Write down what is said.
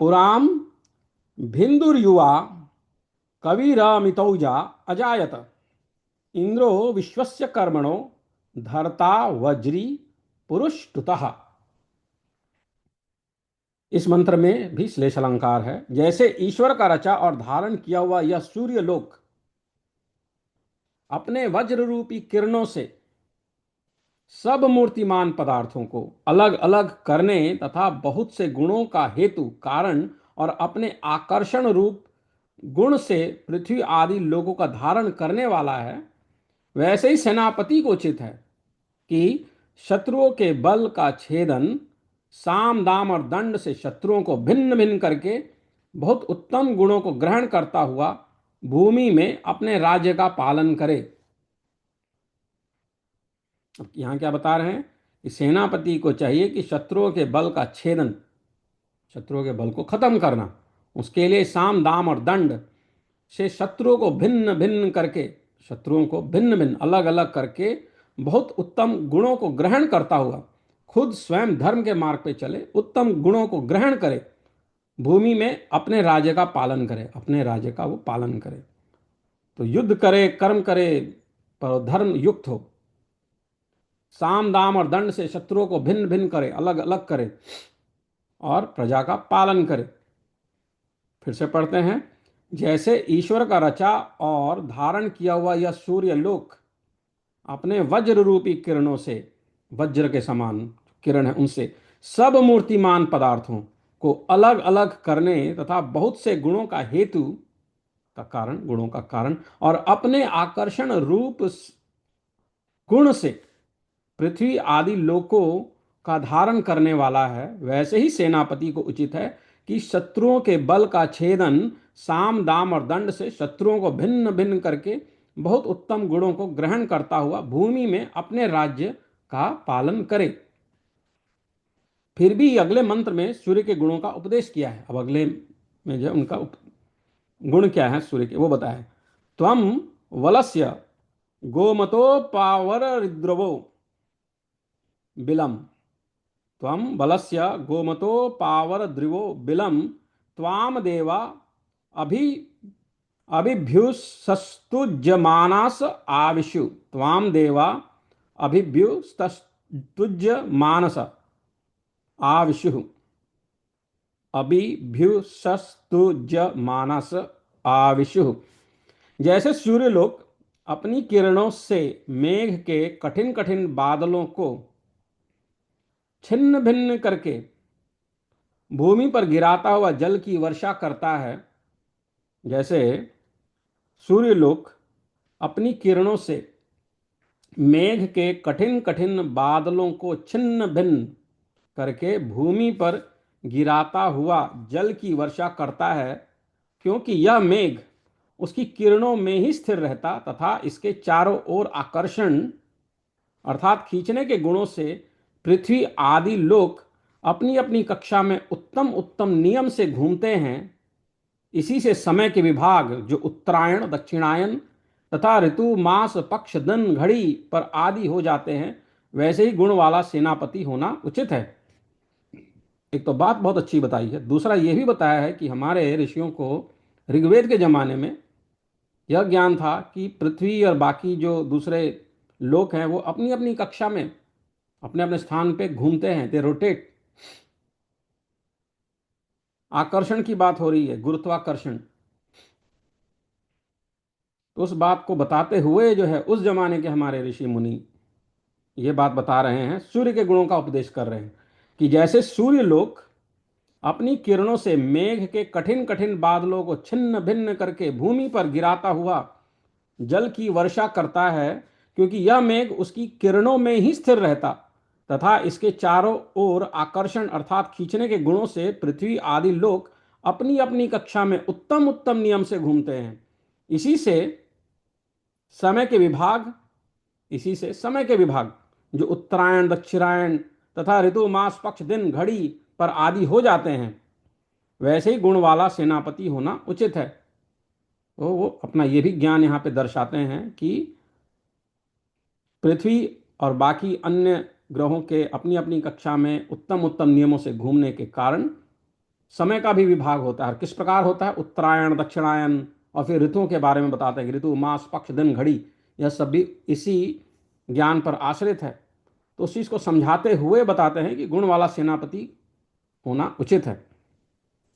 पुराम भिन्दुर्युवा कविरमितौजा अजायत इंद्रो विश्वस्य कर्मणो धर्ता वज्री पुरुषतुतः। इस मंत्र में भी श्लेष अलंकार है। जैसे ईश्वर का रचा और धारण किया हुआ यह सूर्य लोक अपने वज्र रूपी किरणों से सब मूर्तिमान पदार्थों को अलग अलग करने तथा बहुत से गुणों का हेतु कारण और अपने आकर्षण रूप गुण से पृथ्वी आदि लोगों का धारण करने वाला है, वैसे ही सेनापति को उचित है कि शत्रुओं के बल का छेदन, साम दाम और दंड से शत्रुओं को भिन्न भिन्न करके बहुत उत्तम गुणों को ग्रहण करता हुआ भूमि में अपने राज्य का पालन करे। अब यहां क्या बता रहे हैं कि सेनापति को चाहिए कि शत्रुओं के बल का छेदन, शत्रुओं के बल को खत्म करना, उसके लिए साम दाम और दंड से शत्रुओं को भिन्न भिन्न करके, शत्रुओं को भिन्न भिन्न अलग अलग करके बहुत उत्तम गुणों को ग्रहण करता हुआ खुद स्वयं धर्म के मार्ग पे चले, उत्तम गुणों को ग्रहण करे, भूमि में अपने राज्य का पालन करे, अपने राज्य का वो पालन करे। तो युद्ध करे, कर्म करे, पर धर्म युक्त हो, साम दाम और दंड से शत्रुओं को भिन्न भिन्न करे, अलग अलग करे और प्रजा का पालन करे। फिर से पढ़ते हैं। जैसे ईश्वर का रचा और धारण किया हुआ यह सूर्य लोक अपने वज्र रूपी किरणों से, वज्र के समान किरण है, उनसे सब मूर्तिमान पदार्थों को अलग अलग करने तथा बहुत से गुणों का हेतु का कारण, गुणों का कारण और अपने आकर्षण रूप गुण से पृथ्वी आदि लोकों का धारण करने वाला है, वैसे ही सेनापति को उचित है कि शत्रुओं के बल का छेदन, साम दाम और दंड से शत्रुओं को भिन्न भिन्न करके बहुत उत्तम गुणों को ग्रहण करता हुआ भूमि में अपने राज्य का पालन करे। फिर भी अगले मंत्र में सूर्य के गुणों का उपदेश किया है। अब अगले में जो उनका गुण क्या है सूर्य के, वो बताया। त्वम वलस्य गोमतोपावर रिद्रवो बिलम, त्वं बलस्य गोमतोपावरद्रिवो बिलं त्वाम देवा अभि अभिभ्युस्तुज्यमानास आविशु, त्वाम देवा अभिभ्युस्तुज्यमानस आविशु, अभिभ्युस्तुज्यमानस आविशु। जैसे सूर्यलोक अपनी किरणों से मेघ के कठिन कठिन बादलों को छिन्न भिन्न करके भूमि पर गिराता हुआ जल की वर्षा करता है, जैसे सूर्यलोक अपनी किरणों से मेघ के कठिन कठिन बादलों को छिन्न भिन्न करके भूमि पर गिराता हुआ जल की वर्षा करता है, क्योंकि यह मेघ उसकी किरणों में ही स्थिर रहता तथा इसके चारों ओर आकर्षण अर्थात खींचने के गुणों से पृथ्वी आदि लोक अपनी अपनी कक्षा में उत्तम उत्तम नियम से घूमते हैं। इसी से समय के विभाग जो उत्तरायण, दक्षिणायन तथा ऋतु, मास, पक्ष, दिन, घड़ी पर आदि हो जाते हैं, वैसे ही गुण वाला सेनापति होना उचित है। एक तो बात बहुत अच्छी बताई है। दूसरा यह भी बताया है कि हमारे ऋषियों को ऋग्वेद के जमाने में यह ज्ञान था कि पृथ्वी और बाकी जो दूसरे लोक हैं वो अपनी अपनी कक्षा में अपने अपने स्थान पे घूमते हैं, दे रोटेट। आकर्षण की बात हो रही है, गुरुत्वाकर्षण। तो उस बात को बताते हुए जो है उस जमाने के हमारे ऋषि मुनि ये बात बता रहे हैं, सूर्य के गुणों का उपदेश कर रहे हैं कि जैसे सूर्य लोक अपनी किरणों से मेघ के कठिन कठिन बादलों को छिन्न भिन्न करके भूमि पर गिराता हुआ जल की वर्षा करता है, क्योंकि यह मेघ उसकी किरणों में ही स्थिर रहता तथा इसके चारों ओर आकर्षण अर्थात खींचने के गुणों से पृथ्वी आदि लोक अपनी अपनी कक्षा में उत्तम उत्तम नियम से घूमते हैं। इसी से समय के विभाग, इसी से समय के विभाग जो उत्तरायण, दक्षिणायन तथा ऋतु, मास, पक्ष, दिन, घड़ी पर आदि हो जाते हैं, वैसे ही गुण वाला सेनापति होना उचित है। तो वो अपना ये भी ज्ञान यहाँ पे दर्शाते हैं कि पृथ्वी और बाकी अन्य ग्रहों के अपनी अपनी कक्षा में उत्तम उत्तम नियमों से घूमने के कारण समय का भी विभाग होता है। किस प्रकार होता है? उत्तरायण, दक्षिणायन, और फिर ऋतुओं के बारे में बताते हैं कि ऋतु, मास, पक्ष, दिन, घड़ी, यह सब भी इसी ज्ञान पर आश्रित है। तो उस चीज़ को समझाते हुए बताते हैं कि गुण वाला सेनापति होना उचित है।